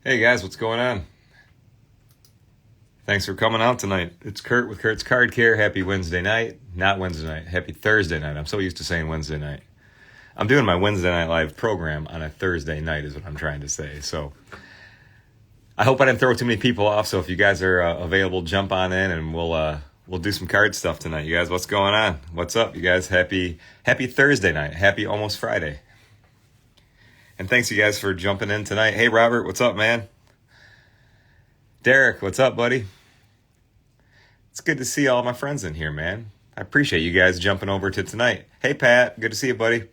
Hey guys, what's going on? Thanks for coming out tonight. It's Kurt with Kurt's Card Care. Happy Wednesday night. Not Wednesday night. Happy Thursday night. I'm so used to saying Wednesday night. I'm doing my Wednesday Night Live program on a Thursday night is what I'm trying to say. So I hope I didn't throw too many people off. So if you guys are available, jump on in and we'll do some card stuff tonight. You guys, what's going on? What's up? You guys, happy Thursday night. Happy almost Friday. And thanks you guys for jumping in tonight. Hey Robert, what's up, man? Derek, what's up, buddy? It's good to see all my friends in here, man. I appreciate you guys jumping over to tonight. Hey, Pat. Good to see you, buddy.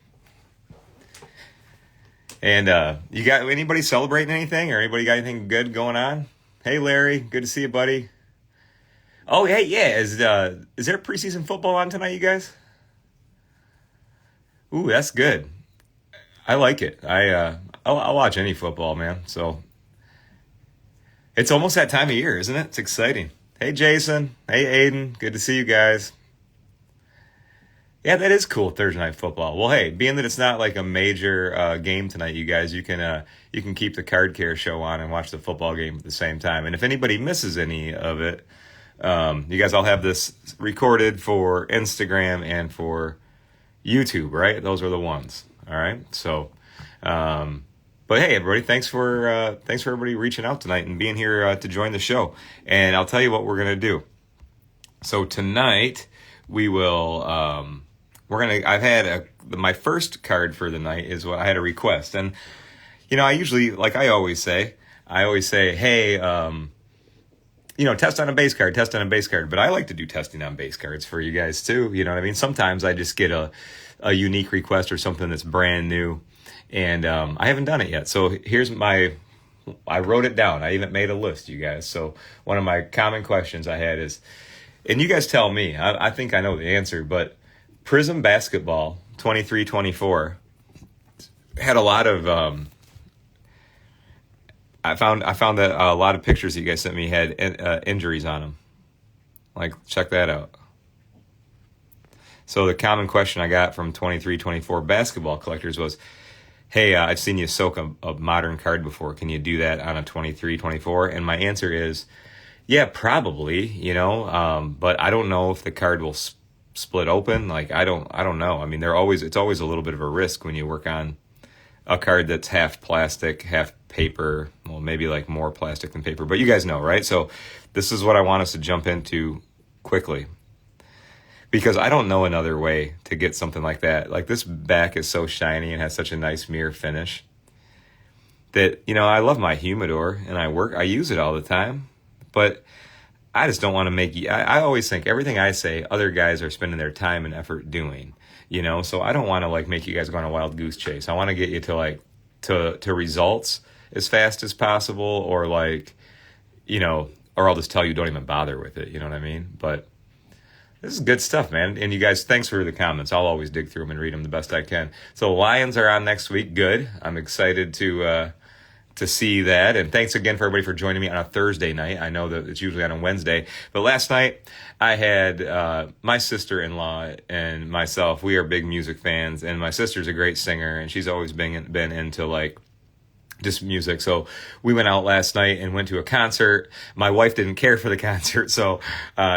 And you got anybody celebrating anything, or anybody got anything good going on? Hey, Larry. Good to see you, buddy. Oh, hey, yeah. Is there preseason football on tonight, you guys? Ooh, that's good. I like it. I'll watch any football, man. So it's almost that time of year, isn't it? It's exciting. Hey, Jason. Hey, Aiden. Good to see you guys. Yeah, that is cool, Thursday night football. Well, hey, being that it's not like a major game tonight, you guys, you can keep the Card Care show on and watch the football game at the same time. And if anybody misses any of it, you guys all have this recorded for Instagram and for YouTube, right? Those are the ones. All right. So, but hey, everybody, thanks for everybody reaching out tonight and being here to join the show. And I'll tell you what we're gonna do. So tonight we will. I've had my first card for the night is what I had a request, and I usually, like I always say, hey, test on a base card, but I like to do testing on base cards for you guys too. You know what I mean? Sometimes I just get a unique request or something that's brand new, and I haven't done it yet. So I wrote it down. I even made a list, you guys. So one of my common questions I had is, and you guys tell me, I think I know the answer, but Prism Basketball 23-24 had a lot of, I found that a lot of pictures that you guys sent me had injuries on them. Like, check that out. So the common question I got from 23-24 basketball collectors was, hey, I've seen you soak a modern card before. Can you do that on a 23-24? And my answer is, yeah, probably, but I don't know if the card will split open. Like, I don't know. I mean, it's always a little bit of a risk when you work on a card that's half plastic, half paper. Well, maybe like more plastic than paper, but you guys know, right? So this is what I want us to jump into quickly, because I don't know another way to get something like that. Like, this back is so shiny and has such a nice mirror finish that, I love my humidor and I use it all the time, but I just don't want to make you, I always think everything I say, other guys are spending their time and effort doing, so I don't want to like make you guys go on a wild goose chase. I want to get you to results as fast as possible, or like, or I'll just tell you, don't even bother with it. You know what I mean? But this is good stuff, man. And you guys, thanks for the comments. I'll always dig through them and read them the best I can. So Lions are on next week. Good. I'm excited to see that. And thanks again for everybody for joining me on a Thursday night. I know that it's usually on a Wednesday, but last night I had my sister-in-law and myself. We are big music fans, and my sister's a great singer, and she's always been into like just music. So we went out last night and went to a concert. My wife didn't care for the concert, so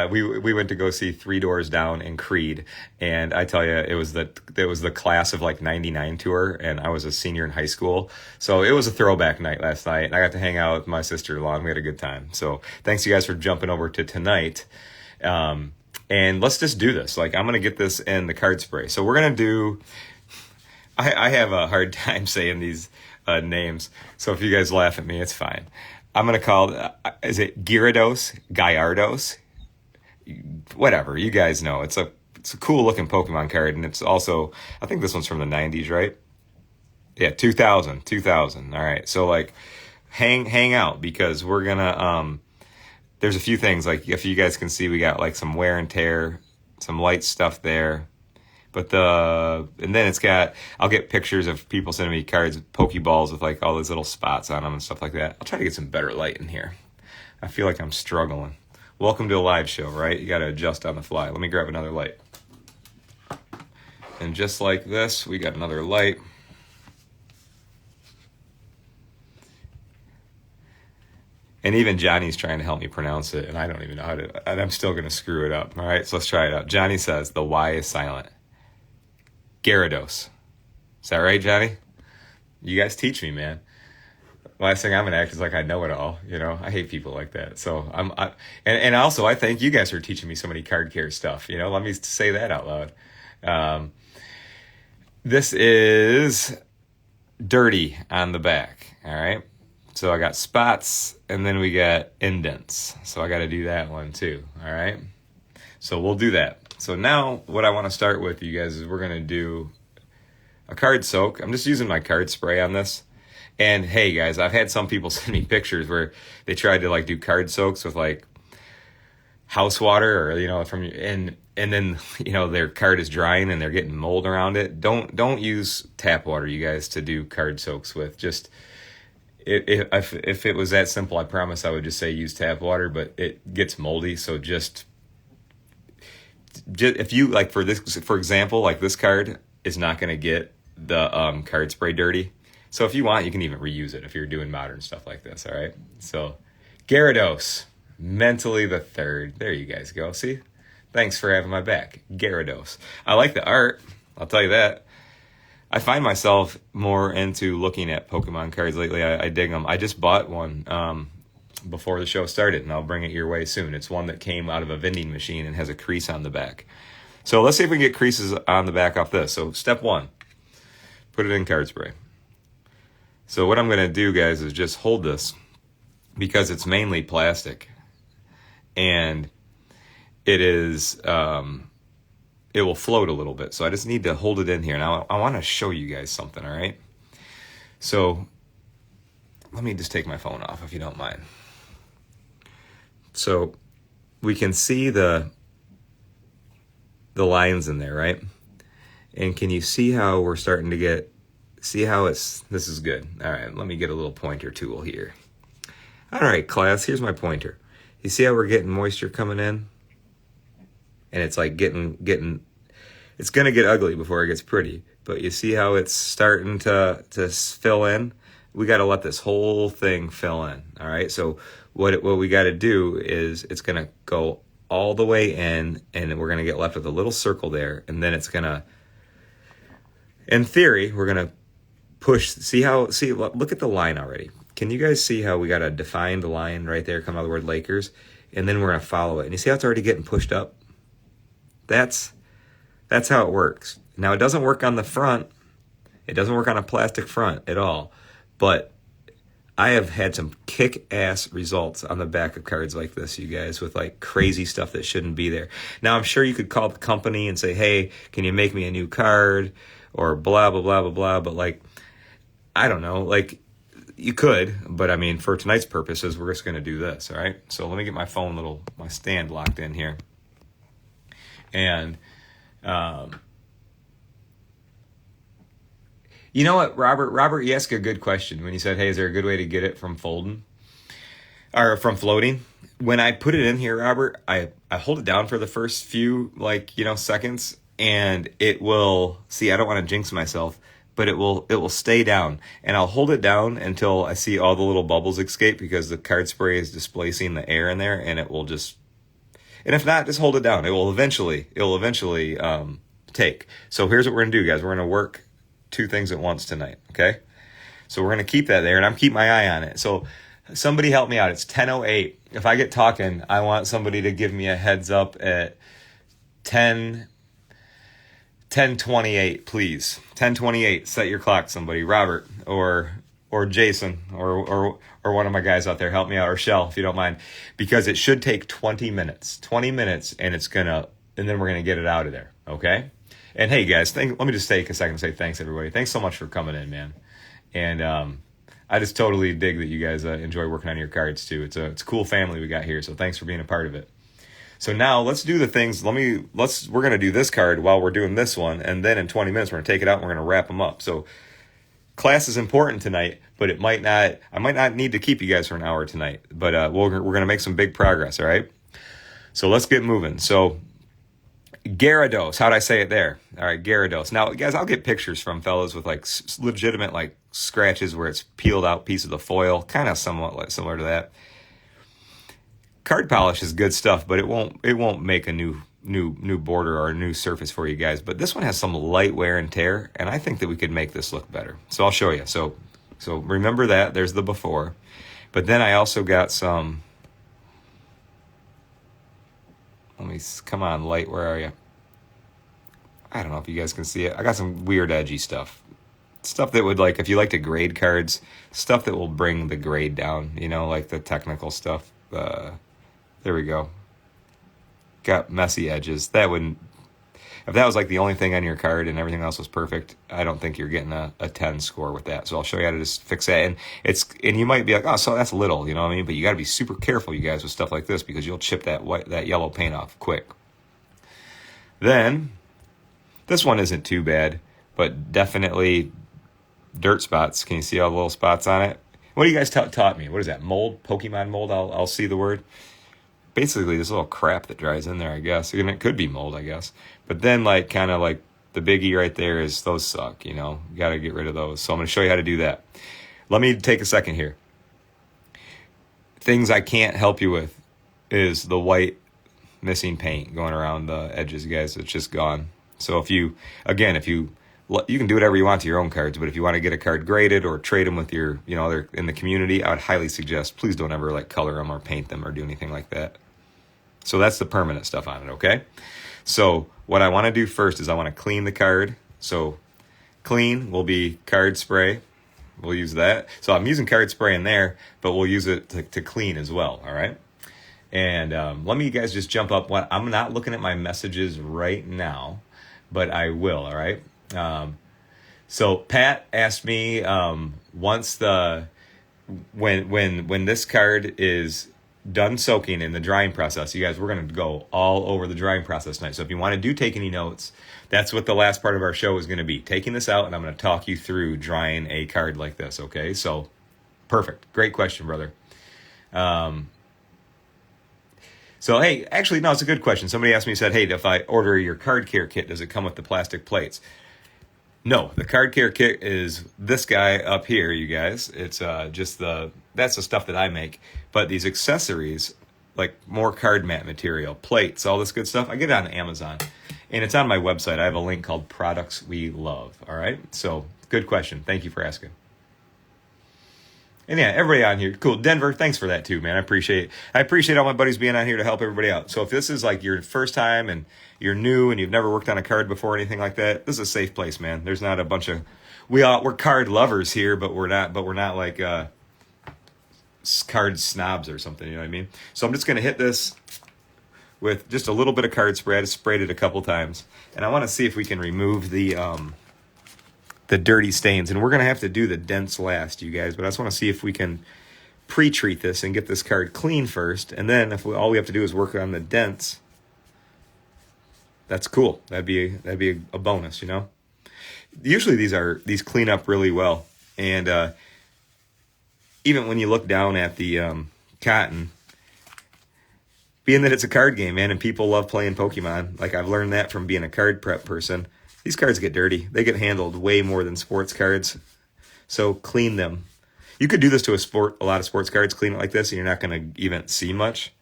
we went to go see Three Doors Down and Creed. And I tell you, it was the class of like '99 tour, and I was a senior in high school. So it was a throwback night last night, and I got to hang out with my sister-in-law, and we had a good time. So thanks you guys for jumping over to tonight. And let's just do this. Like, I'm gonna get this in the card spray. So we're gonna do. I have a hard time saying these names, so if you guys laugh at me, it's fine. I'm gonna call is it Gyarados? Whatever, you guys know. It's a cool looking Pokemon card, and it's also, I think this one's from the 90s, right? Yeah, 2000. All right, so like hang out, because we're gonna there's a few things, like if you guys can see, we got like some wear and tear, some light stuff there. But and then I'll get pictures of people sending me cards, Pokeballs with like all those little spots on them and stuff like that. I'll try to get some better light in here. I feel like I'm struggling. Welcome to a live show, right? You got to adjust on the fly. Let me grab another light. And just like this, we got another light. And even Johnny's trying to help me pronounce it, and I don't even know how to, and I'm still going to screw it up. All right, so let's try it out. Johnny says the Y is silent. Gyarados. Is that right, Johnny? You guys teach me, man. Last thing I'm going to act is like I know it all. You know, I hate people like that. So and also I thank you guys for teaching me so many card care stuff. You know, let me say that out loud. This is dirty on the back. All right. So I got spots, and then we got indents. So I got to do that one too. All right. So we'll do that. So now what I want to start with, you guys, is we're going to do a card soak. I'm just using my card spray on this. And hey, guys, I've had some people send me pictures where they tried to like do card soaks with like house water, or, you know, and then, you know, their card is drying and they're getting mold around it. Don't use tap water, you guys, to do card soaks with. Just if it was that simple, I promise I would just say use tap water, but it gets moldy. So just if you like, for example, like this card is not going to get the card spray dirty. So if you want, you can even reuse it if you're doing modern stuff like this. All right. So Gyarados, mentally the third. There you guys go. See, thanks for having my back, Gyarados. I like the art. I'll tell you that. I find myself more into looking at Pokemon cards lately. I dig them. I just bought one before the show started, and I'll bring it your way soon. It's one that came out of a vending machine and has a crease on the back. So let's see if we can get creases on the back off this. So step one, put it in card spray. So what I'm going to do, guys, is just hold this because it's mainly plastic, and it is it will float a little bit. So I just need to hold it in here. Now I want to show you guys something, all right? So let me just take my phone off if you don't mind. So we can see the lines in there, right? And can you see how we're starting to see how this is good. All right, let me get a little pointer tool here. All right, class, here's my pointer. You see how we're getting moisture coming in? And it's like getting it's going to get ugly before it gets pretty. But you see how it's starting to fill in? We got to let this whole thing fill in, all right? So what we got to do is it's going to go all the way in, and we're going to get left with a little circle there, and then it's going to, in theory, we're going to push. Look at the line already. Can you guys see how we got a defined line right there coming out of the word Lakers? And then we're going to follow it. And you see how it's already getting pushed up? That's how it works. Now, it doesn't work on the front. It doesn't work on a plastic front at all. But I have had some kick-ass results on the back of cards like this, you guys, with like crazy stuff that shouldn't be there. Now, I'm sure you could call the company and say, hey, can you make me a new card? Or blah, blah, blah, blah, blah. But like, I don't know. Like, you could. But I mean, for tonight's purposes, we're just going to do this, all right? So let me get my my stand locked in here. And you know what, Robert, you asked a good question when you said, hey, is there a good way to get it from folding or from floating? When I put it in here, Robert, I hold it down for the first few seconds, and it will I don't want to jinx myself, but it will stay down, and I'll hold it down until I see all the little bubbles escape, because the card spray is displacing the air in there, and it will just, and if not, just hold it down. It will eventually take. So here's what we're going to do, guys. We're going to work two things at once tonight, okay? So we're going to keep that there, and I'm keep my eye on it. So somebody help me out. It's 10:08. If I get talking, I want somebody to give me a heads up at 10:28, please. 10:28. Set your clock, somebody. Robert or Jason or one of my guys out there, help me out, or Shell, if you don't mind, because it should take 20 minutes. 20 minutes, and then we're gonna get it out of there, okay? And hey, guys, let me just take a second to say thanks, everybody. Thanks so much for coming in, man. And I just totally dig that you guys enjoy working on your cards too. It's a cool family we got here, so thanks for being a part of it. So now let's do the things. We're gonna do this card while we're doing this one, and then in 20 minutes we're gonna take it out and we're gonna wrap them up. So class is important tonight, but I might not need to keep you guys for an hour tonight. But we're gonna make some big progress. All right. So let's get moving. So Gyarados, how'd I say it there? All right, Gyarados. Now, guys, I'll get pictures from fellas with like legitimate like scratches where it's peeled out piece of the foil, kind of somewhat similar to that. card polish is good stuff, but it won't make a new border or a new surface for you guys. But this one has some light wear and tear, and I think that we could make this look better. So I'll show you. So remember that. There's the before. But then I also got some, come on, light, where are you? I don't know if you guys can see it. I got some weird edgy stuff. Stuff that would, like, if you like to grade cards, stuff that will bring the grade down, you know, like the technical stuff. There we go. Got messy edges. That wouldn't, if that was like the only thing on your card and everything else was perfect, I don't think you're getting a 10 score with that. So I'll show you how to just fix that. And you might be like, oh, so that's little, you know what I mean? But you got to be super careful, you guys, with stuff like this, because you'll chip that yellow paint off quick. Then, this one isn't too bad, but definitely dirt spots. Can you see all the little spots on it? What do you guys taught me? What is that? Mold? Pokemon mold? I'll see the word. Basically, this little crap that dries in there, I guess. And it could be mold, I guess. But then, like, kind of like the biggie right there is those suck, you know. You got to get rid of those. So I'm going to show you how to do that. Let me take a second here. Things I can't help you with is the white missing paint going around the edges, guys. It's just gone. So if you can do whatever you want to your own cards, but if you want to get a card graded or trade them with your, you know, they're in the community, I would highly suggest, please don't ever like color them or paint them or do anything like that. So that's the permanent stuff on it, okay? So what I want to do first is I want to clean the card. So clean will be card spray. We'll use that. So I'm using card spray in there, but we'll use it to clean as well, all right? And let me, you guys, just jump up. I'm not looking at my messages right now, but I will, all right? So Pat asked me once when this card is done soaking in the drying process, you guys, we're going to go all over the drying process tonight. So if you want to take any notes, that's what the last part of our show is going to be. Taking this out, and I'm going to talk you through drying a card like this, okay? So, perfect. Great question, brother. So, hey, actually, no, it's a good question. Somebody asked me, said, hey, if I order your card care kit, does it come with the plastic plates? No, the card care kit is this guy up here, you guys. It's that's the stuff that I make. But these accessories, like more card mat material, plates, all this good stuff, I get it on Amazon. And it's on my website. I have a link called Products We Love. All right? So, good question. Thank you for asking. And yeah, everybody on here, cool. Denver, thanks for that too, man. I appreciate all my buddies being on here to help everybody out. So if this is like your first time and you're new and you've never worked on a card before or anything like that, this is a safe place, man. There's not a bunch of we're card lovers here, but we're not like card snobs or something, you know what I mean? So I'm just gonna hit this with just a little bit of card spray. I just sprayed it a couple times, and I want to see if we can remove the dirty stains, and we're going to have to do the dents last, you guys, but I just want to see if we can pre-treat this and get this card clean first, and then if all we have to do is work on the dents, that's cool. That'd be a bonus, you know? Usually these clean up really well, and even when you look down at the cotton, being that it's a card game, man, and people love playing Pokemon, like I've learned that from being a card prep person, these cards get dirty. They get handled way more than sports cards. So clean them. You could do this to a lot of sports cards, clean it like this, and you're not going to even see much.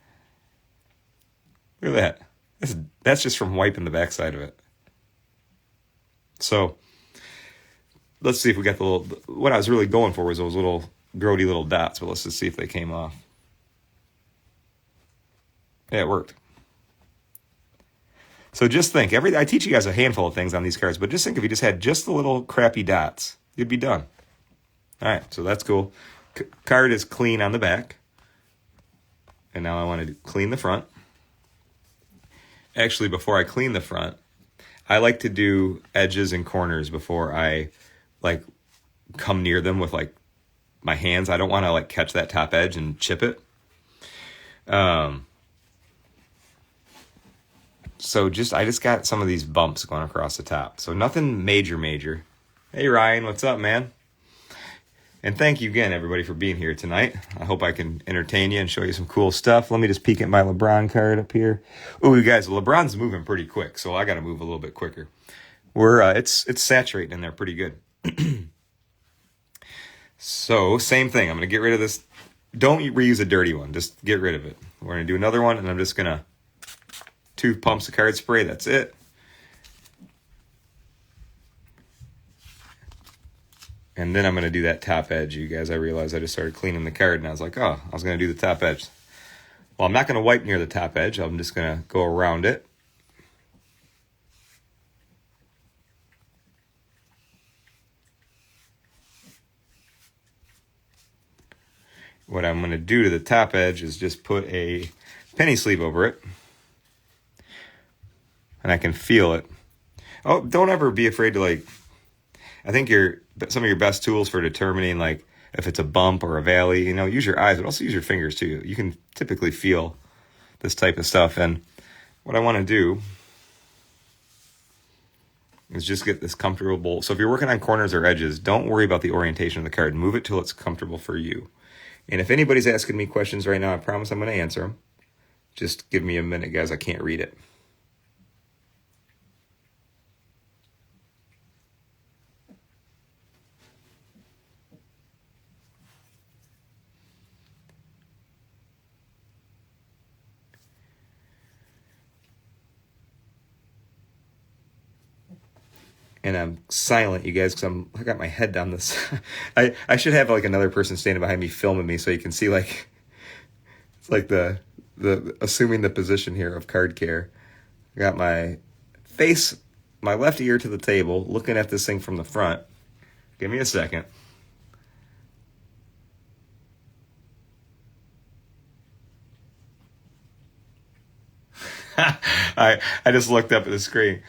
Look at that. That's just from wiping the backside of it. So let's see if we got what I was really going for was those little grody little dots, but let's just see if they came off. Yeah, it worked. So just think, I teach you guys a handful of things on these cards, but just think if you just had just the little crappy dots, you'd be done. All right, so that's cool. Card is clean on the back. And now I want to clean the front. Actually, before I clean the front, I like to do edges and corners before I like come near them with like my hands. I don't want to like catch that top edge and chip it. So I just got some of these bumps going across the top. So nothing major. Hey, Ryan, what's up, man? And thank you again, everybody, for being here tonight. I hope I can entertain you and show you some cool stuff. Let me just peek at my LeBron card up here. Ooh, you guys, LeBron's moving pretty quick, so I got to move a little bit quicker. It's saturating in there pretty good. So, same thing. I'm going to get rid of this don't reuse a dirty one. Just get rid of it. We're going to do another one, and I'm just going to 2 pumps of card spray. That's it. And then I'm going to do that top edge, you guys. I realized I just started cleaning the card, and I was like, oh, I was going to do the top edge. Well, I'm not going to wipe near the top edge. I'm just going to go around it. What I'm going to do to the top edge is just put a penny sleeve over it. And I can feel it. Oh, don't ever be afraid to, like, I think some of your best tools for determining, like, if it's a bump or a valley, you know, use your eyes, but also use your fingers too. You can typically feel this type of stuff. And what I want to do is just get this comfortable. So if you're working on corners or edges, don't worry about the orientation of the card. Move it till it's comfortable for you. And if anybody's asking me questions right now, I promise I'm going to answer them. Just give me a minute, guys. I can't read it. And I'm silent, you guys, because I got my head down this. I should have like another person standing behind me filming me so you can see, like, it's like the assuming the position here of card care. I got my face, my left ear to the table, looking at this thing from the front. Give me a second. I just looked up at the screen.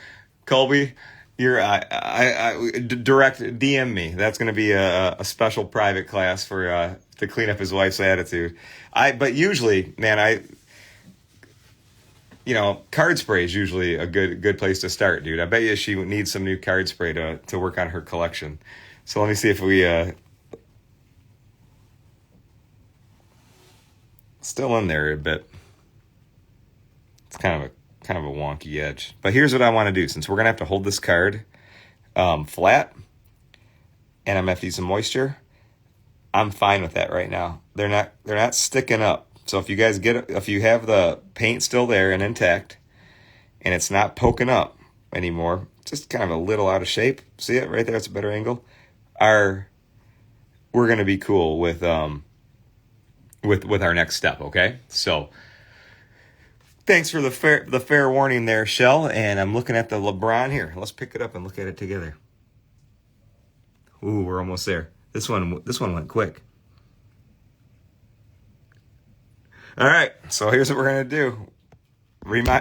Colby, you're direct DM me. That's going to be a special private class for to clean up his wife's attitude. But usually, man, card spray is usually a good place to start, dude. I bet you she needs some new card spray to work on her collection. So let me see if we still in there a bit. It's kind of a wonky edge. But here's what I want to do. Since we're going to have to hold this card flat, and I'm going to have to use some moisture, I'm fine with that right now. They're not sticking up. So if you guys if you have the paint still there and intact, and it's not poking up anymore, just kind of a little out of shape. See it right there? It's a better angle. We're going to be cool with our next step, okay? So thanks for the fair warning there, Shell. And I'm looking at the LeBron here. Let's pick it up and look at it together. Ooh, we're almost there. This one went quick. All right, so here's what we're gonna do.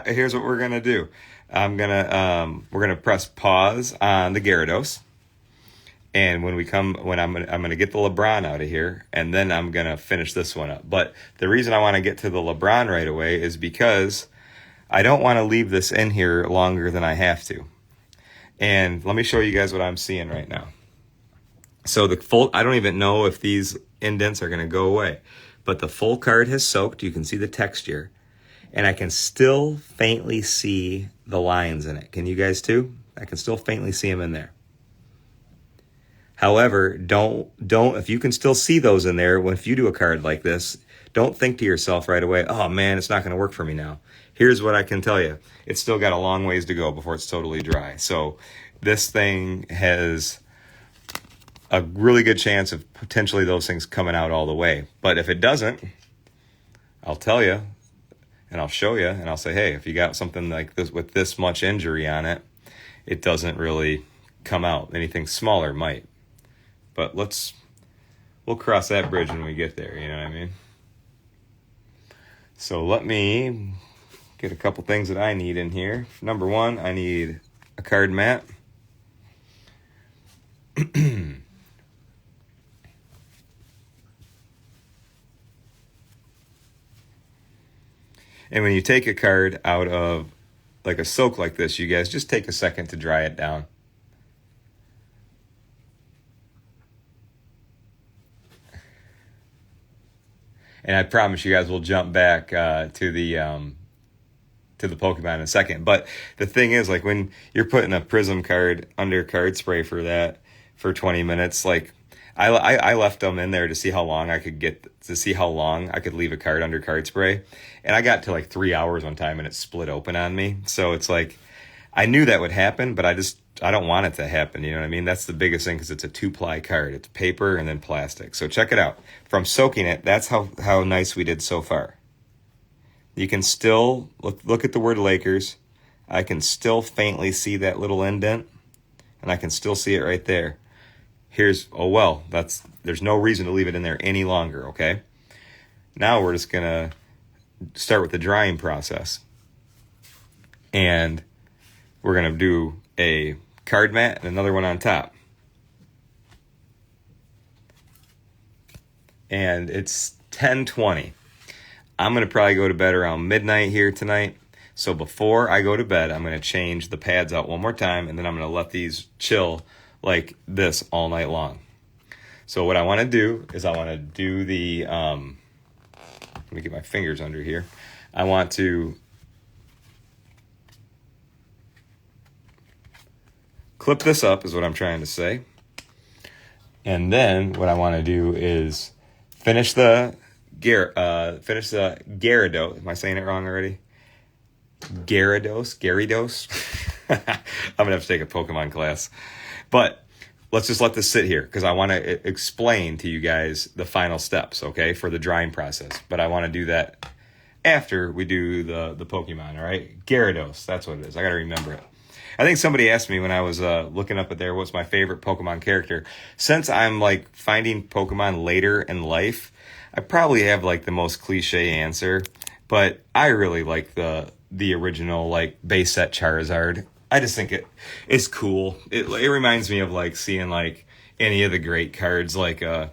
Here's what we're gonna do. We're gonna press pause on the Gyarados, and when I'm gonna get the LeBron out of here, and then I'm gonna finish this one up. But the reason I want to get to the LeBron right away is because I don't want to leave this in here longer than I have to. And let me show you guys what I'm seeing right now. So I don't even know if these indents are gonna go away. But the full card has soaked. You can see the texture. And I can still faintly see the lines in it. Can you guys too? I can still faintly see them in there. However, don't if you can still see those in there, if you do a card like this, don't think to yourself right away, oh man, it's not going to work for me now. Here's what I can tell you. It's still got a long ways to go before it's totally dry. So this thing has a really good chance of potentially those things coming out all the way. But if it doesn't, I'll tell you, and I'll show you, and I'll say, hey, if you got something like this with this much injury on it, it doesn't really come out. Anything smaller might. But we'll cross that bridge when we get there, you know what I mean? So let me get a couple things that I need in here. Number one, I need a card mat. And when you take a card out of like a soak like this, you guys just take a second to dry it down. And I promise you guys we'll jump back to the Pokemon in a second. But the thing is, like, when you're putting a Prism card under card spray for 20 minutes, like, I left them in there to see how long I could leave a card under card spray, and I got to like 3 hours one time and it split open on me. So it's like I knew that would happen, but I don't want it to happen. You know what I mean? That's the biggest thing because it's a 2-ply card. It's paper and then plastic. So check it out. From soaking it, that's how nice we did so far. You can still look at the word Lakers. I can still faintly see that little indent, and I can still see it right there. There's no reason to leave it in there any longer, okay? Now we're just going to start with the drying process. And we're going to do a card mat and another one on top. And it's 10:20. I'm going to probably go to bed around midnight here tonight. So before I go to bed, I'm going to change the pads out one more time, and then I'm going to let these chill like this all night long. So what I want to do is I want to do the, let me get my fingers under here. I want to clip this up is what I'm trying to say. And then what I want to do is finish the Gyarados. Am I saying it wrong already? Gyarados? I'm going to have to take a Pokemon class. But let's just let this sit here because I want to explain to you guys the final steps, okay, for the drying process. But I want to do that after we do the Pokemon, all right? Gyarados, that's what it is. I got to remember it. I think somebody asked me when I was looking up at there what's my favorite Pokemon character. Since I'm like finding Pokemon later in life, I probably have like the most cliche answer, but I really like the original like base set Charizard. I just think it's cool. It reminds me of like seeing like any of the great cards like it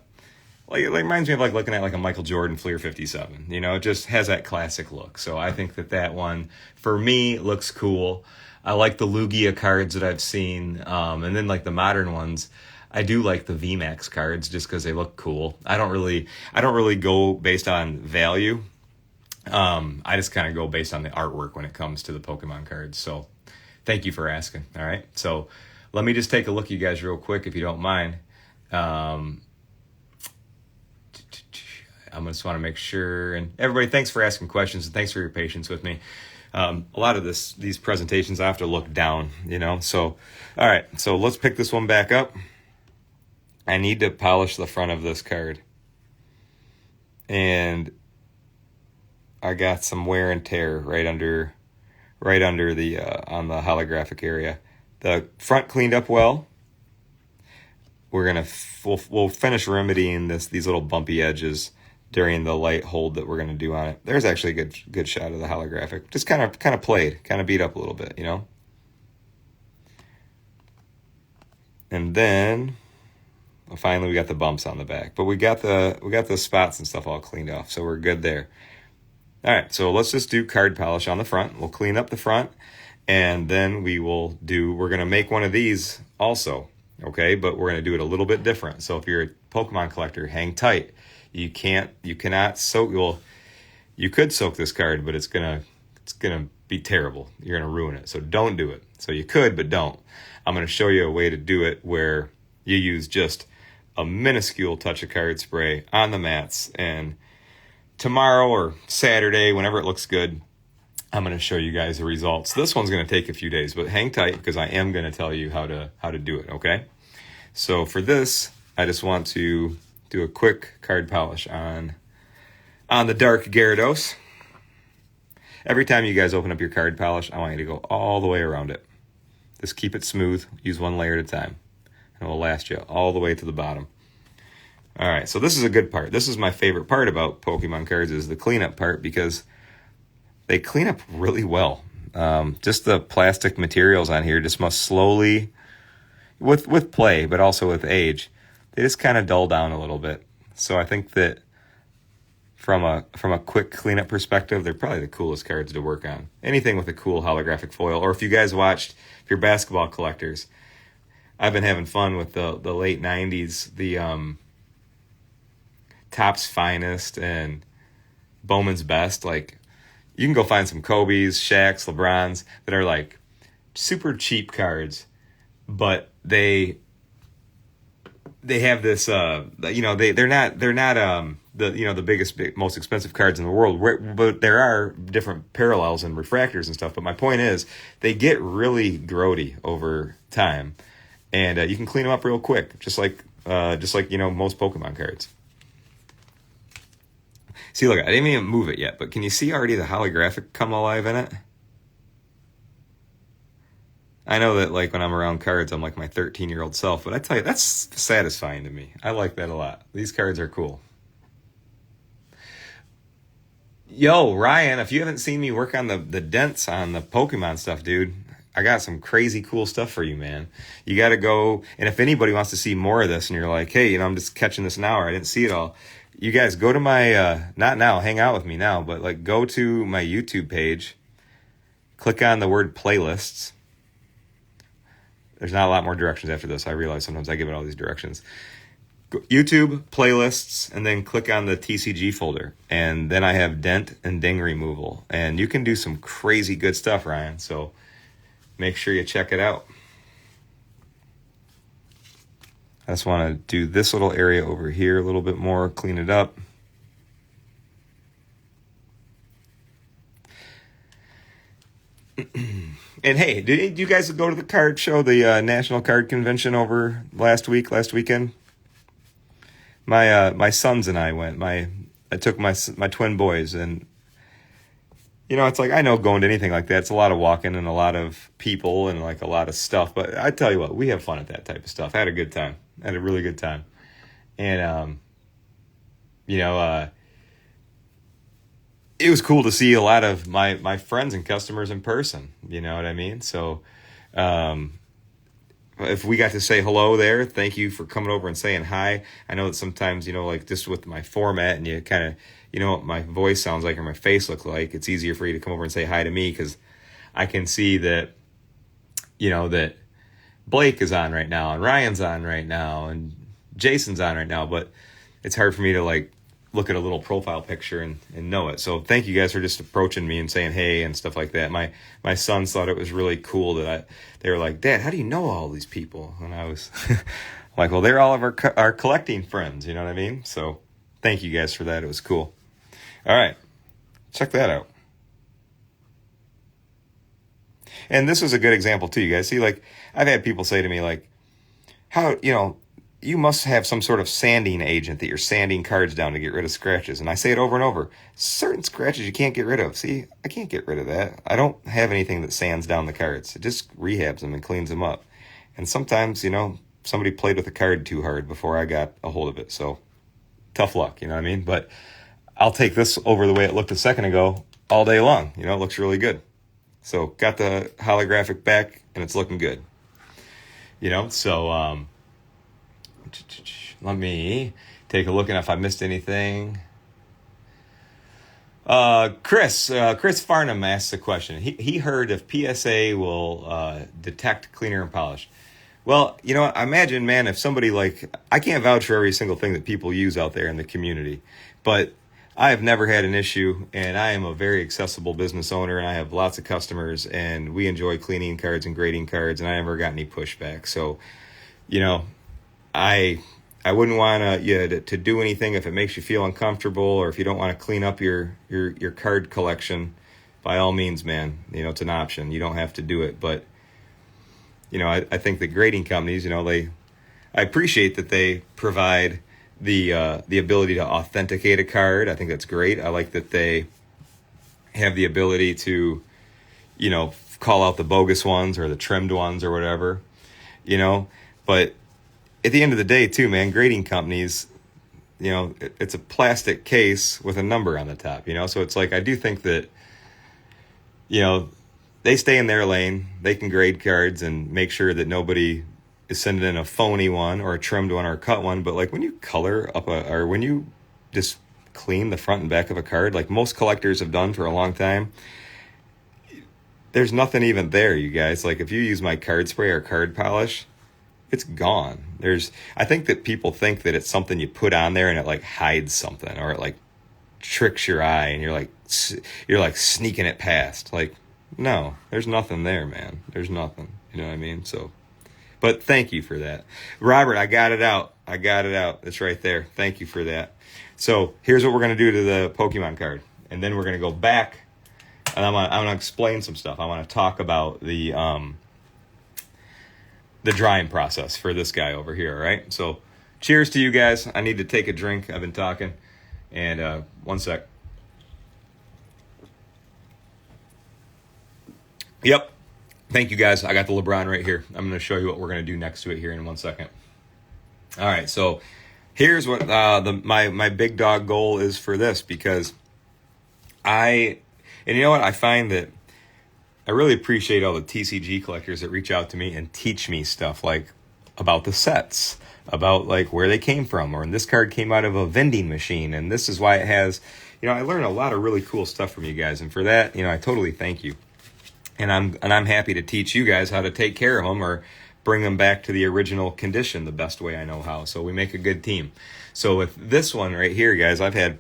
reminds me of like looking at like a Michael Jordan Fleer 57. You know, it just has that classic look. So I think that one for me looks cool. I like the Lugia cards that I've seen, and then like the modern ones. I do like the VMAX cards just because they look cool. I don't really go based on value. I just kind of go based on the artwork when it comes to the Pokemon cards. So thank you for asking. All right. So let me just take a look at you guys real quick, if you don't mind. I just want to make sure. And everybody, thanks for asking questions and thanks for your patience with me. A lot of these presentations, I have to look down, you know. So, all right. So let's pick this one back up. I need to polish the front of this card. And I got some wear and tear right under the on the holographic area. The front cleaned up well. We'll finish remedying these little bumpy edges during the light hold that we're gonna do on it. There's actually a good shot of the holographic. Just kind of played, kind of beat up a little bit, you know. And then finally we got the bumps on the back, but we got the spots and stuff all cleaned off, so we're good there. All right, so let's just do card polish on the front. We'll clean up the front, and then we're going to make one of these also, okay? But we're going to do it a little bit different. So if you're a Pokemon collector, hang tight. You cannot soak, well, you could soak this card, but it's going to be terrible. You're going to ruin it, so don't do it. So you could, but don't. I'm going to show you a way to do it where you use just a minuscule touch of card spray on the mats, and tomorrow or Saturday, whenever it looks good, I'm going to show you guys the results. This one's going to take a few days, but hang tight because I am going to tell you how to do it, okay? So for this, I just want to do a quick card polish on the Dark Gyarados. Every time you guys open up your card polish, I want you to go all the way around it. Just keep it smooth. Use one layer at a time. And it will last you all the way to the bottom. All right, so this is a good part. This is my favorite part about Pokemon cards is the cleanup part because they clean up really well. Just the plastic materials on here just must slowly, with play, but also with age, they just kind of dull down a little bit. So I think that from a quick cleanup perspective, they're probably the coolest cards to work on. Anything with a cool holographic foil, or if you guys watched, if you're basketball collectors, I've been having fun with the late 90s, the Topps Finest and Bowman's Best. Like, you can go find some Kobe's, Shaq's, LeBron's that are like super cheap cards, but they they have this, they're not the biggest, most expensive cards in the world, but there are different parallels and refractors and stuff. But my point is, they get really grody over time, and you can clean them up real quick, just like most Pokemon cards. See, look, I didn't even move it yet, but can you see already the holographic come alive in it? I know that, like, when I'm around cards, I'm like my 13-year-old self, but I tell you, that's satisfying to me. I like that a lot. These cards are cool. Yo, Ryan, if you haven't seen me work on the dents on the Pokemon stuff, dude, I got some crazy cool stuff for you, man. You got to go, and if anybody wants to see more of this, and you're like, hey, I'm just catching this now, or I didn't see it all, you guys go to my, not now, hang out with me now, but like go to my YouTube page, click on the word playlists. There's not a lot more directions after this. I realize sometimes I give it all these directions. YouTube, playlists, and then click on the TCG folder. And then I have dent and ding removal. And you can do some crazy good stuff, Ryan. So make sure you check it out. I just want to do this little area over here a little bit more, clean it up. And hey, did you guys go to the card show, the National Card Convention over last weekend? My sons and I went. I took my twin boys, and it's like, I know going to anything like that, it's a lot of walking and a lot of people and like a lot of stuff. But I tell you what, we have fun at that type of stuff. I had a good time. I had a really good time, and it was cool to see a lot of my friends and customers in person. You know what I mean? So, if we got to say hello there, thank you for coming over and saying hi. I know that sometimes, like just with my format, and you kind of, what my voice sounds like or my face looks like, it's easier for you to come over and say hi to me, because I can see that, that Blake is on right now, and Ryan's on right now, and Jason's on right now, but it's hard for me to like look at a little profile picture and know it. So thank you guys for just approaching me and saying hey and stuff like that. My sons thought it was really cool that they were like, Dad, how do you know all these people? And I was like, well, they're all of our collecting friends, you know what I mean? So thank you guys for that. It was cool. All right, check that out. And this was a good example too, you guys. See, like, I've had people say to me, like, how, you must have some sort of sanding agent that you're sanding cards down to get rid of scratches. And I say it over and over. Certain scratches you can't get rid of. See, I can't get rid of that. I don't have anything that sands down the cards. It just rehabs them and cleans them up. And sometimes, somebody played with the card too hard before I got a hold of it. So tough luck, you know what I mean? But I'll take this over the way it looked a second ago all day long. It looks really good. So got the holographic back, and it's looking good. So let me take a look, and if I missed anything. Chris Farnham asks a question. He heard if PSA will detect, cleaner, and polish. Well, I imagine, man, if somebody I can't vouch for every single thing that people use out there in the community, but I have never had an issue, and I am a very accessible business owner, and I have lots of customers, and we enjoy cleaning cards and grading cards, and I never got any pushback. So, I wouldn't want you to do anything if it makes you feel uncomfortable, or if you don't want to clean up your card collection. By all means, man, it's an option. You don't have to do it, but I think that grading companies, I appreciate that they provide the ability to authenticate a card. I think that's great. I like that they have the ability to, call out the bogus ones or the trimmed ones or whatever, but at the end of the day too, man, grading companies, it's a plastic case with a number on the top, so it's like, I do think that, they stay in their lane. They can grade cards and make sure that nobody is sending in a phony one or a trimmed one or a cut one. But like when you color up or when you just clean the front and back of a card, like most collectors have done for a long time, there's nothing even there, you guys. Like if you use my card spray or card polish, it's gone. I think that people think that it's something you put on there and it like hides something, or it like tricks your eye and you're like sneaking it past. Like, no, there's nothing there, man. There's nothing. You know what I mean? So, But thank you for that. Robert, I got it out. I got it out. It's right there. Thank you for that. So here's what we're going to do to the Pokemon card. And then we're going to go back, and I'm going to explain some stuff. I want to talk about the drying process for this guy over here, all right? So cheers to you guys. I need to take a drink. I've been talking. And one sec. Yep. Thank you, guys. I got the LeBron right here. I'm going to show you what we're going to do next to it here in 1 second. All right, so here's what my big dog goal is for this, because and you know what? I find that I really appreciate all the TCG collectors that reach out to me and teach me stuff like about the sets, about like where they came from, or this card came out of a vending machine, and this is why it has, I learn a lot of really cool stuff from you guys, and for that, I totally thank you. And I'm happy to teach you guys how to take care of them or bring them back to the original condition the best way I know how. So we make a good team. So with this one right here, guys, I've had,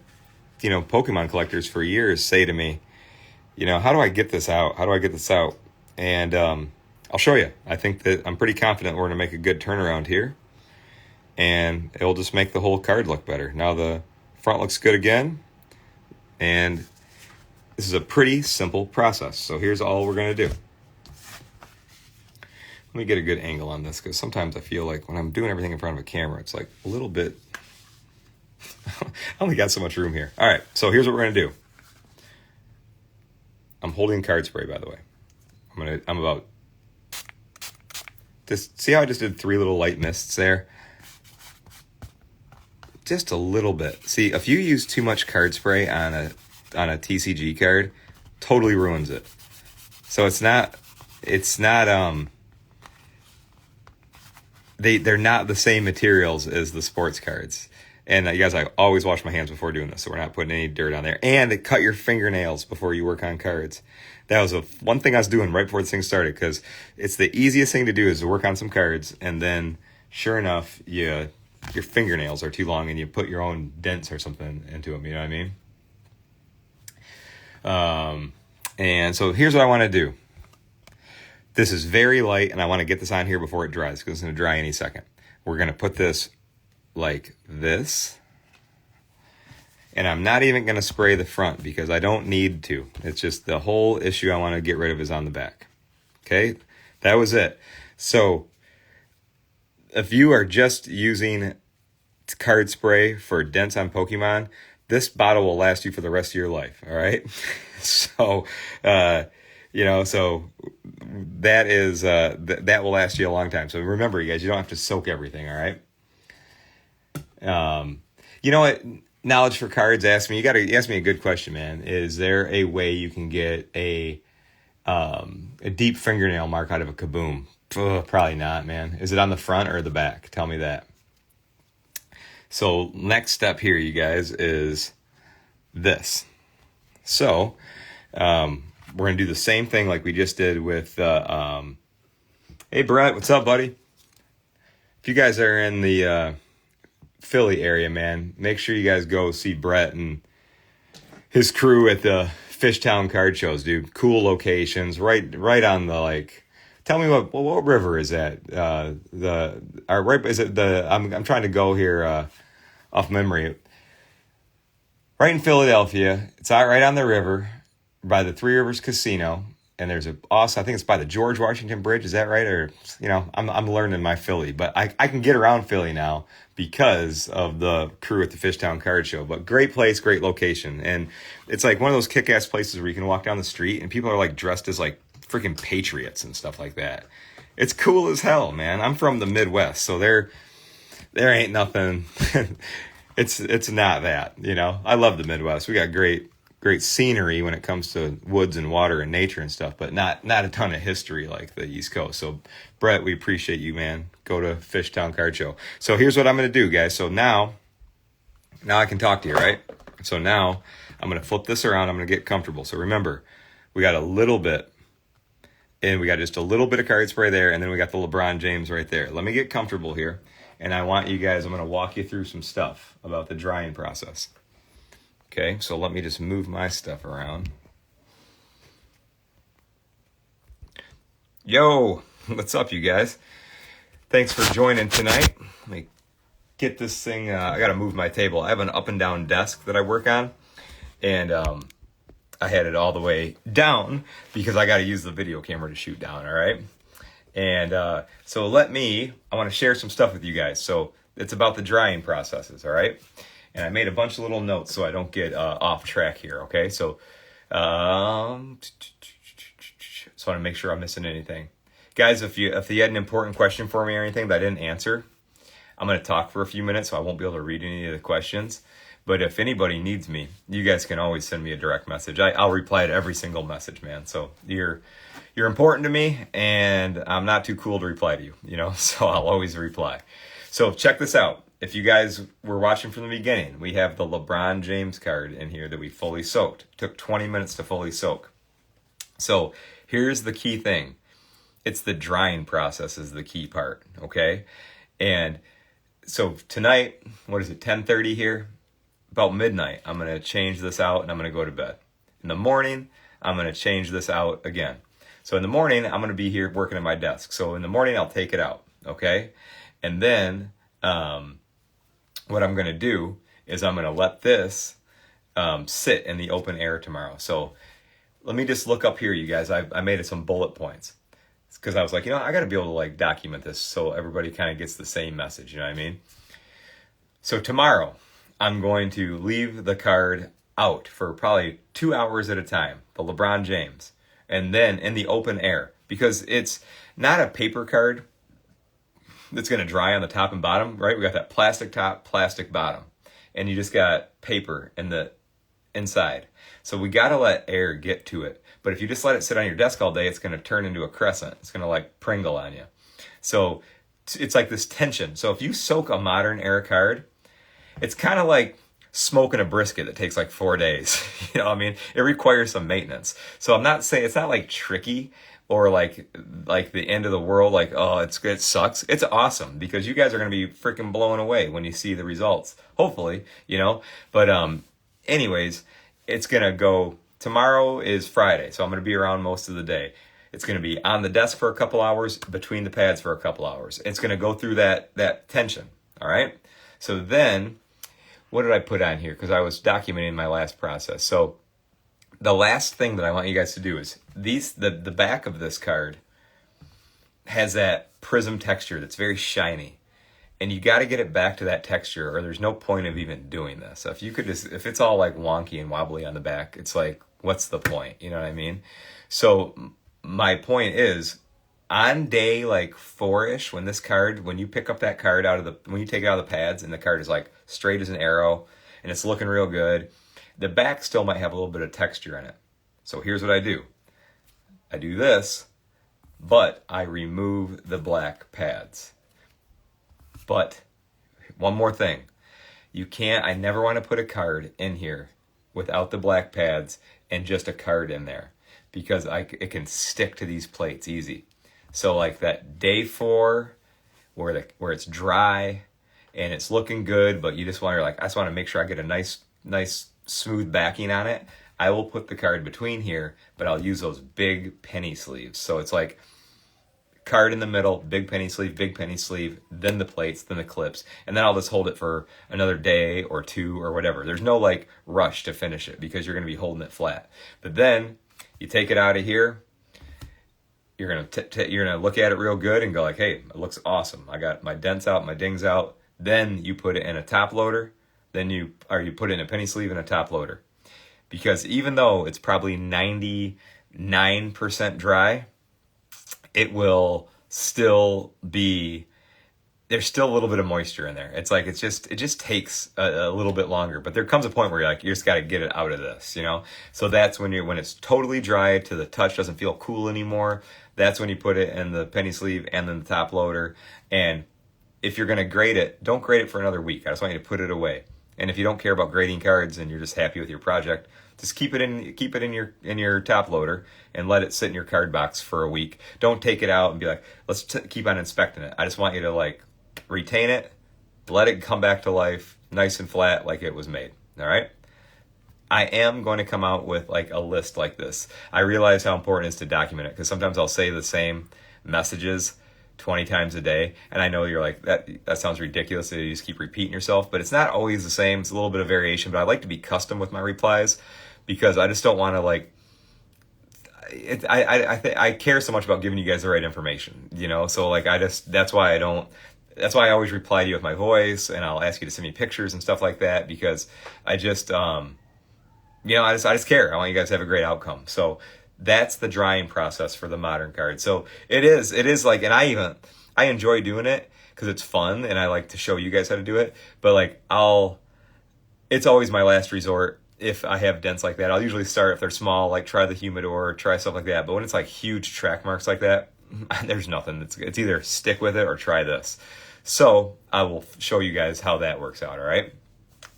Pokemon collectors for years say to me, how do I get this out? How do I get this out? And I'll show you. I think that I'm pretty confident we're going to make a good turnaround here. And it'll just make the whole card look better. Now the front looks good again. And this is a pretty simple process. So here's all we're going to do. Let me get a good angle on this, because sometimes I feel like when I'm doing everything in front of a camera, it's like a little bit... I only got so much room here. All right, so here's what we're going to do. I'm holding card spray, by the way. I'm about... Just see how I just did 3 little light mists there? Just a little bit. See, if you use too much card spray on a TCG card, totally ruins it. So they're not the same materials as the sports cards. And you guys, I always wash my hands before doing this, so we're not putting any dirt on there. And cut your fingernails before you work on cards. That was one thing I was doing right before this thing started, because it's the easiest thing to do is to work on some cards, and then sure enough, your fingernails are too long and you put your own dents or something into them, you know what I mean? And so here's what I want to do. This is very light, and I want to get this on here before it dries, because it's going to dry any second. We're going to put this like this. And I'm not even going to spray the front, because I don't need to. It's just the whole issue I want to get rid of is on the back. Okay? That was it. So if you are just using card spray for dents on Pokemon, this bottle will last you for the rest of your life. All right? So, so that is, that will last you a long time. So remember, you guys, you don't have to soak everything. All right? You know what? Knowledge for Cards asked me, you asked me a good question, man. Is there a way you can get a deep fingernail mark out of a Kaboom? Ugh, probably not, man. Is it on the front or the back? Tell me that. So next step here, you guys, is this. So we're going to do the same thing like we just did with, hey, Brett, what's up, buddy? If you guys are in the Philly area, man, make sure you guys go see Brett and his crew at the Fishtown card shows, dude. Cool locations, right on the, tell me what river is that? I'm trying to go here off memory. Right in Philadelphia. It's out right on the river by the Three Rivers Casino. And there's I think it's by the George Washington Bridge. Is that right? Or, I'm learning my Philly, but I can get around Philly now because of the crew at the Fishtown Card Show. But great place, great location. And it's like one of those kick-ass places where you can walk down the street and people are dressed as freaking patriots and stuff like that. It's cool as hell, man. I'm from the Midwest, so there ain't nothing. It's not that, I love the Midwest. We got great scenery when it comes to woods and water and nature and stuff, but not a ton of history like the East Coast. So Brett, we appreciate you, man. Go to Fishtown Card Show. So here's what I'm going to do, guys. So now I can talk to you, right? So now I'm going to flip this around. I'm going to get comfortable. So remember, we got a little bit, and we got just a little bit of card spray there, and then we got the LeBron James right there. Let me get comfortable here, and I want you guys, I'm going to walk you through some stuff about the drying process. Okay, so let me just move my stuff around. Yo, what's up, you guys? Thanks for joining tonight. Let me get this thing. I got to move my table. I have an up and down desk that I work on, and I had it all the way down because I got to use the video camera to shoot down. All right. And so I want to share some stuff with you guys. So it's about the drying processes. All right. And I made a bunch of little notes so I don't get off track here. Okay. So, I want to make sure I'm missing anything. Guys, if you had an important question for me or anything that I didn't answer, I'm going to talk for a few minutes, so I won't be able to read any of the questions. But if anybody needs me, you guys can always send me a direct message. I'll reply to every single message, man. So you're important to me, and I'm not too cool to reply to you, so I'll always reply. So check this out. If you guys were watching from the beginning, we have the LeBron James card in here that we fully soaked. It took 20 minutes to fully soak. So here's the key thing. It's the drying process is the key part, okay? And so tonight, what is it, 10:30 here? About midnight, I'm going to change this out and I'm going to go to bed. In the morning, I'm going to change this out again. So in the morning, I'm going to be here working at my desk. So in the morning, I'll take it out, okay? And then what I'm going to do is I'm going to let this sit in the open air tomorrow. So let me just look up here, you guys. I made some bullet points. Because I was like, I got to be able to document this so everybody kind of gets the same message, you know what I mean? So tomorrow, I'm going to leave the card out for probably 2 hours at a time, the LeBron James, and then in the open air, because it's not a paper card that's going to dry on the top and bottom, right? We got that plastic top, plastic bottom, and you just got paper in the inside. So we got to let air get to it. But if you just let it sit on your desk all day, it's going to turn into a crescent. It's going to Pringle on you. So it's like this tension. So if you soak a modern era card, it's kind of like smoking a brisket that takes 4 days. You know what I mean? It requires some maintenance. So I'm not saying it's not tricky or like the end of the world. It sucks. It's awesome because you guys are going to be freaking blown away when you see the results. Hopefully, But anyways, it's going to go. Tomorrow is Friday, so I'm going to be around most of the day. It's going to be on the desk for a couple hours, between the pads for a couple hours. It's going to go through that tension, all right? So then, what did I put on here? Because I was documenting my last process. So the last thing that I want you guys to do is the back of this card has that prism texture that's very shiny. And you got to get it back to that texture or there's no point of even doing this. So if it's all wonky and wobbly on the back, it's what's the point? You know what I mean? So my point is on day 4-ish, when you pick up that card when you take it out of the pads and the card is straight as an arrow and it's looking real good, the back still might have a little bit of texture in it. So here's what I do. I do this, but I remove the black pads. But one more thing, I never want to put a card in here without the black pads and just a card in there because it can stick to these plates easy. So that day 4 where it's dry and it's looking good, but you just want I just want to make sure I get a nice smooth backing on it. I will put the card between here, but I'll use those big penny sleeves. So it's card in the middle, big penny sleeve, then the plates, then the clips, and then I'll just hold it for another day or 2 or whatever. There's no rush to finish it because you're going to be holding it flat. But then you take it out of here, you're going to look at it real good and go hey, it looks awesome. I got my dents out, my dings out. Then you put it in a top loader, you put it in a penny sleeve and a top loader. Because even though it's probably 99% dry, it will still be, there's still a little bit of moisture in there. It's it just takes a little bit longer, but there comes a point where you just got to get it out of this, So that's when it's totally dry to the touch, doesn't feel cool anymore. That's when you put it in the penny sleeve and then the top loader. And if you're going to grade it, don't grade it for another week. I just want you to put it away. And if you don't care about grading cards and you're just happy with your project, just keep it in your top loader and let it sit in your card box for a week. Don't take it out and be let's keep on inspecting it. I just want you to retain it, let it come back to life, nice and flat like it was made. All right. I am going to come out with a list like this. I realize how important it is to document it because sometimes I'll say the same messages 20 times a day. And I know you're like, that sounds ridiculous that you just keep repeating yourself, but it's not always the same. It's a little bit of variation, but I like to be custom with my replies because I just don't want to like, I care so much about giving you guys the right information, you know? So like, that's why I always reply to you with my voice, and I'll ask you to send me pictures and stuff like that, because I just, I just care. I want you guys to have a great outcome. So that's the drying process for the modern card. So it is like, and I enjoy doing it because it's fun and I like to show you guys how to do it. But like, it's always my last resort. If I have dents like that, I'll usually start if they're small, like try the humidor, try stuff like that. But when it's like huge track marks like that, there's nothing. It's either stick with it or try this. So I will show you guys how that works out. All right.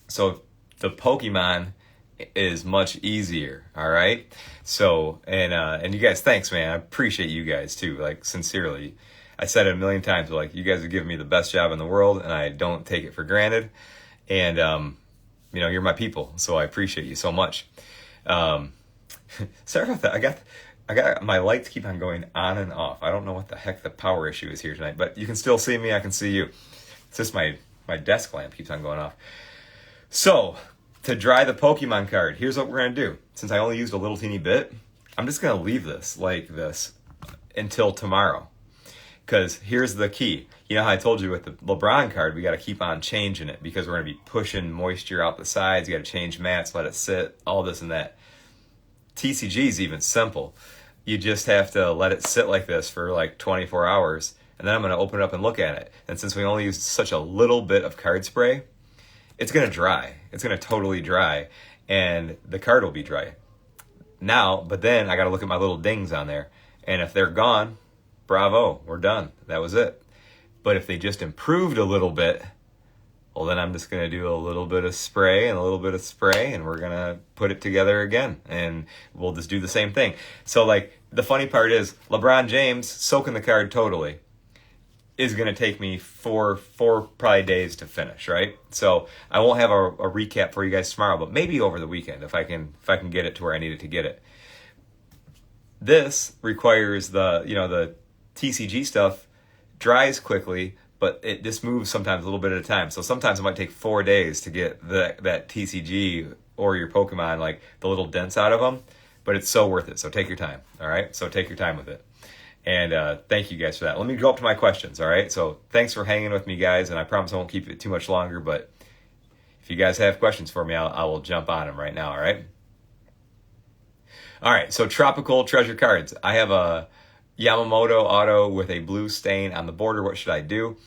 So the Pokemon is much easier. All right. So, and you guys, thanks, man. I appreciate you guys too. Like, sincerely, I said it a million times, but like, you guys have given me the best job in the world and I don't take it for granted. And, you're my people. So I appreciate you so much. Sorry about that. I got my lights keep on going on and off. I don't know what the heck the power issue is here tonight, but you can still see me. I can see you. It's just my desk lamp keeps on going off. So to dry the Pokemon card, here's what we're going to do. Since I only used a little teeny bit, I'm just going to leave this like this until tomorrow. Because here's the key. You know how I told you with the LeBron card, we got to keep on changing it because we're going to be pushing moisture out the sides. You got to change mats, let it sit, all this and that. TCG is even simple. You just have to let it sit like this for like 24 hours. And then I'm going to open it up and look at it. And since we only used such a little bit of card spray, it's going to dry. It's going to totally dry. And the card will be dry. Now, but then I got to look at my little dings on there. And if they're gone, bravo, we're done. That was it. But if they just improved a little bit, well, then I'm just going to do a little bit of spray and a little bit of spray, and we're going to put it together again. And we'll just do the same thing. So, like, the funny part is LeBron James soaking the card totally is going to take me four probably days to finish, right? So I won't have a recap for you guys tomorrow, but maybe over the weekend if I can get it to where I need it to get it. This requires the TCG stuff dries quickly, but it just moves sometimes a little bit at a time. So sometimes it might take 4 days to get that TCG or your Pokemon, like the little dents out of them, but it's so worth it. So take your time, all right? So take your time with it. And thank you guys for that. Let me go up to my questions, all right? So thanks for hanging with me, guys, and I promise I won't keep it too much longer, but if you guys have questions for me, I will jump on them right now, all right? All right, so Tropical Treasure cards. I have a Yamamoto auto with a blue stain on the border. What should I do?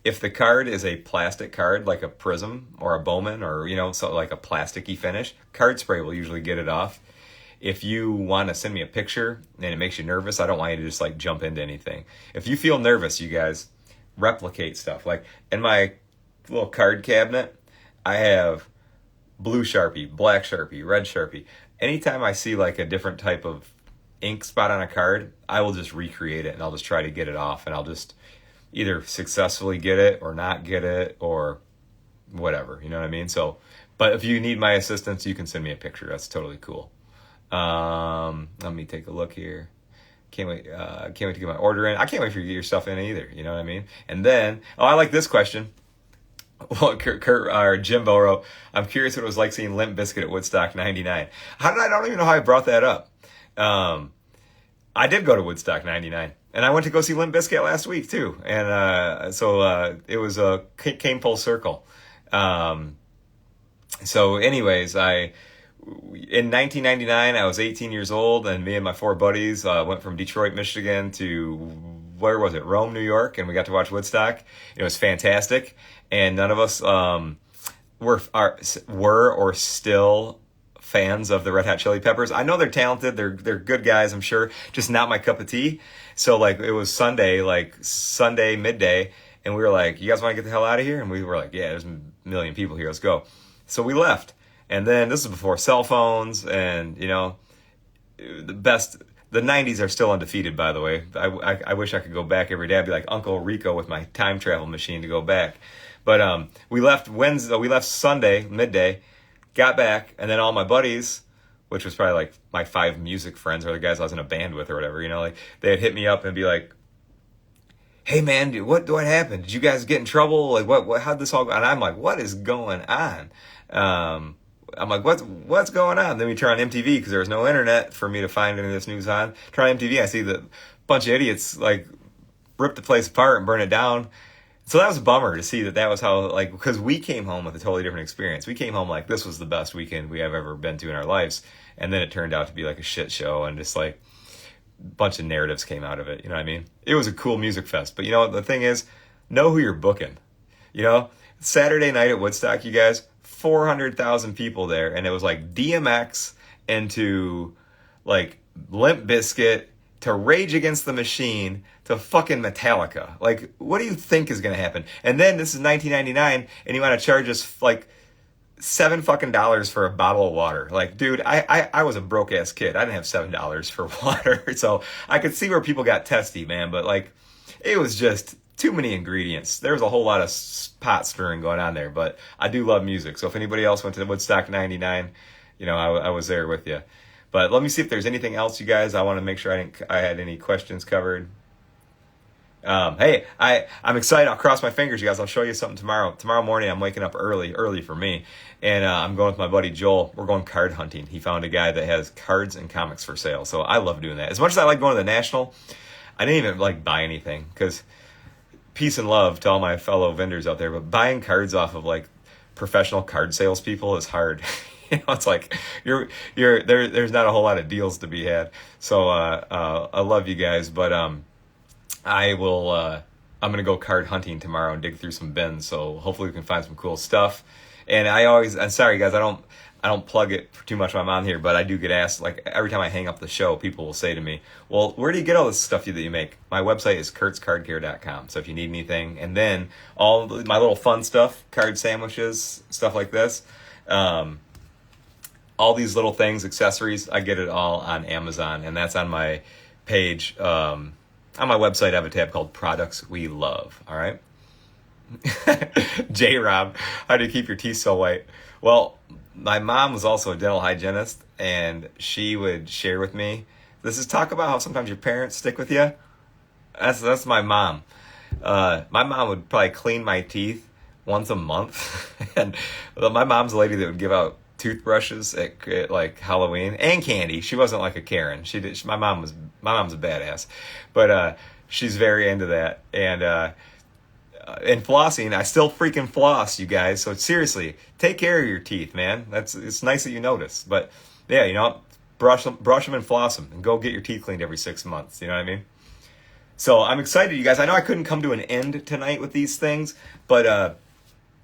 If the card is a plastic card, like a Prism or a Bowman or, so like a plasticky finish, card spray will usually get it off. If you want to send me a picture and it makes you nervous, I don't want you to just like jump into anything. If you feel nervous, you guys replicate stuff. Like in my little card cabinet, I have blue Sharpie, black Sharpie, red Sharpie. Anytime I see like a different type of ink spot on a card, I will just recreate it and I'll just try to get it off, and I'll just either successfully get it or not get it or whatever, you know what I mean? So, but if you need my assistance, you can send me a picture. That's totally cool. Let me take a look here. Can't wait to get my order in. I can't wait for you to get your stuff in either, you know what I mean? And then, I like this question. Well, Kurt or Jimbo wrote, I'm curious what it was like seeing Limp Bizkit at Woodstock 99. I don't even know how I brought that up. I did go to Woodstock 99, and I went to go see Limp Bizkit last week too. And so it was came full circle. So anyways, in 1999, I was 18 years old, and me and my 4 buddies went from Detroit, Michigan to, where was it? Rome, New York, and we got to watch Woodstock. It was fantastic, and none of us were or still fans of the Red Hot Chili Peppers. I know they're talented, they're good guys, I'm sure, just not my cup of tea. So like it was Sunday midday, and we were like, you guys want to get the hell out of here? And we were like, yeah, there's a million people here, let's go. So we left. And then this is before cell phones, and the 90s are still undefeated, by the way. I wish I could go back every day. I'd be like Uncle Rico with my time travel machine to go back. But we left Sunday midday, got back, and then all my buddies, which was probably like my 5 music friends or the guys I was in a band with or whatever, like they had hit me up and be like, hey man, dude, what happened? Did you guys get in trouble? Like how'd this all go? And I'm like, what is going on? I'm like, what's going on? Then we turn on MTV because there was no internet for me to find any of this news on. Turn on MTV, I see that a bunch of idiots like rip the place apart and burn it down. So that was a bummer to see that was how, like, because we came home with a totally different experience. We came home like this was the best weekend we have ever been to in our lives. And then it turned out to be like a shit show and just like a bunch of narratives came out of it. You know what I mean? It was a cool music fest. But you know, the thing is, know who you're booking. You know, Saturday night at Woodstock, you guys, 400,000 people there. And it was like DMX into like Limp Bizkit to Rage Against the Machine to fucking Metallica. Like, what do you think is going to happen? And then this is 1999 and you want to charge us like $7 fucking for a bottle of water. Like, dude, I was a broke ass kid. I didn't have $7 for water. So I could see where people got testy, man. But like, it was just too many ingredients. There was a whole lot of pot stirring going on there. But I do love music. So if anybody else went to Woodstock 99, you know, I was there with you. But let me see if there's anything else, you guys. I want to make sure I had any questions covered. Hey, I'm excited. I'll cross my fingers, you guys. I'll show you something tomorrow. Tomorrow morning, I'm waking up early for me. And I'm going with my buddy Joel. We're going card hunting. He found a guy that has cards and comics for sale. So I love doing that. As much as I like going to the National, I didn't even like buy anything because peace and love to all my fellow vendors out there. But buying cards off of like professional card salespeople is hard. You know, it's like there's not a whole lot of deals to be had. So I love you guys, but I will. I'm gonna go card hunting tomorrow and dig through some bins. So hopefully we can find some cool stuff. And I'm sorry guys, I don't plug it for too much when I'm on here, but I do get asked like every time I hang up the show, people will say to me, "Well, where do you get all this stuff that you make?" My website is kurtzcardcare.com. So if you need anything, and then all my little fun stuff, card sandwiches, stuff like this. All these little things, accessories, I get it all on Amazon, and that's on my page. On my website, I have a tab called Products We Love, all right? J-Rob, how do you keep your teeth so white? Well, my mom was also a dental hygienist, and she would share with me, this is talk about how sometimes your parents stick with you. That's my mom. My mom would probably clean my teeth once a month, and my mom's a lady that would give out toothbrushes at like Halloween and candy. She wasn't like a Karen. My mom's a badass, but she's very into that. And flossing, I still freaking floss, you guys. So seriously, take care of your teeth, man. It's nice that you notice. But yeah, you know, brush them and floss them, and go get your teeth cleaned every 6 months. You know what I mean? So I'm excited, you guys. I know I couldn't come to an end tonight with these things, but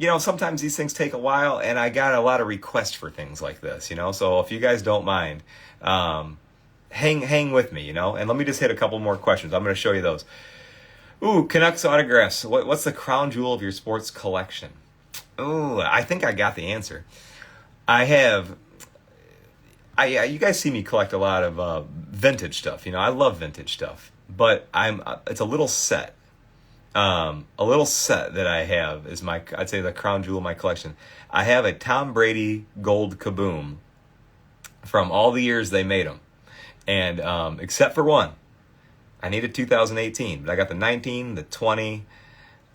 you know, sometimes these things take a while, and I got a lot of requests for things like this, you know? So if you guys don't mind, hang with me, you know? And let me just hit a couple more questions. I'm going to show you those. Ooh, Canucks autographs. What's the crown jewel of your sports collection? Ooh, I think I got the answer. You guys see me collect a lot of vintage stuff, you know? I love vintage stuff, but it's a little set. A little set that I have is I'd say the crown jewel of my collection. I have a Tom Brady gold Kaboom from all the years they made them. And except for one, I needed 2018, but I got the 19, the 20.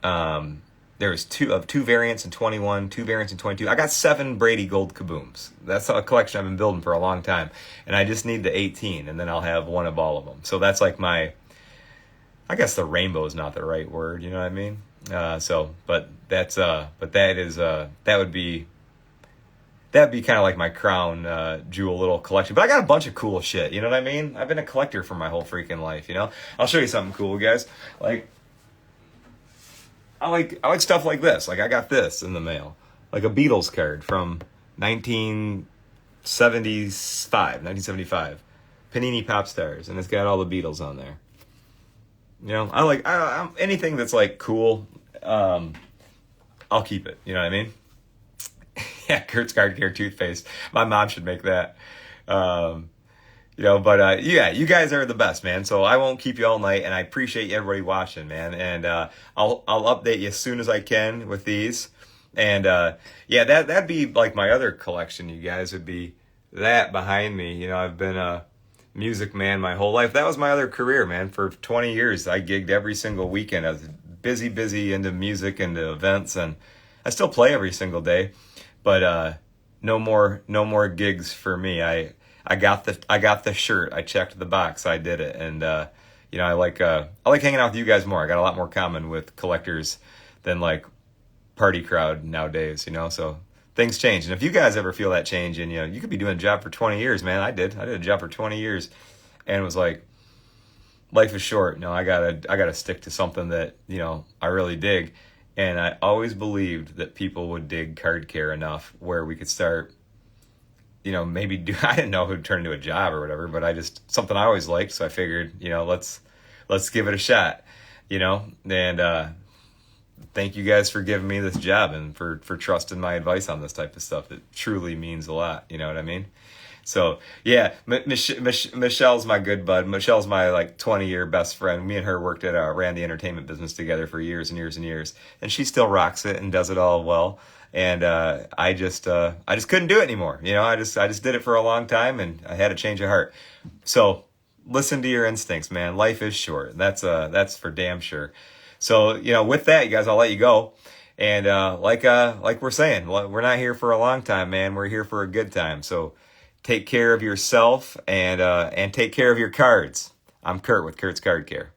There's two variants in 21, 2 variants in 22. I got 7 Brady gold Kabooms. That's a collection I've been building for a long time. And I just need the 18, and then I'll have one of all of them. So that's like I guess the rainbow is not the right word, you know what I mean? But that would be kind of like my crown jewel little collection. But I got a bunch of cool shit, you know what I mean? I've been a collector for my whole freaking life, you know? I'll show you something cool, guys. Like, I like stuff like this. Like, I got this in the mail. Like a Beatles card from 1975. Panini Pop Stars. And it's got all the Beatles on there. You know, I'm anything that's like cool, I'll keep it. You know what I mean? Yeah, Kurt's Card Care toothpaste. My mom should make that. You know, but yeah, you guys are the best, man. So I won't keep you all night, and I appreciate everybody watching, man. And I'll update you as soon as I can with these. And yeah, that'd be like my other collection. You guys would be that behind me. You know, I've been Music, man, my whole life. That was my other career, man. For 20 years, I gigged every single weekend. I was busy into music, into events, and I still play every single day. But no more gigs for me. I got the shirt. I checked the box. I did it, and I like hanging out with you guys more. I got a lot more common with collectors than like party crowd nowadays. So things change. And if you guys ever feel that change, and you could be doing a job for 20 years, man. I did a job for 20 years, and it was like, life is short. No, I gotta stick to something that I really dig. And I always believed that people would dig card care enough where we could start, maybe do. I didn't know who'd turn into a job or whatever, but something I always liked. So I figured, let's give it a shot. And thank you guys for giving me this job and for trusting my advice on this type of stuff. It truly means a lot. You know what I mean? So yeah, Michelle's my good bud. Michelle's my 20-year best friend. Me and her ran the entertainment business together for years and years and years, and she still rocks it and does it all well. And I just couldn't do it anymore. I just did it for a long time, and I had a change of heart. So listen to your instincts, man. Life is short. That's for damn sure. So with that, you guys, I'll let you go. And like we're saying, we're not here for a long time, man. We're here for a good time. So take care of yourself and take care of your cards. I'm Kurt with Kurt's Card Care.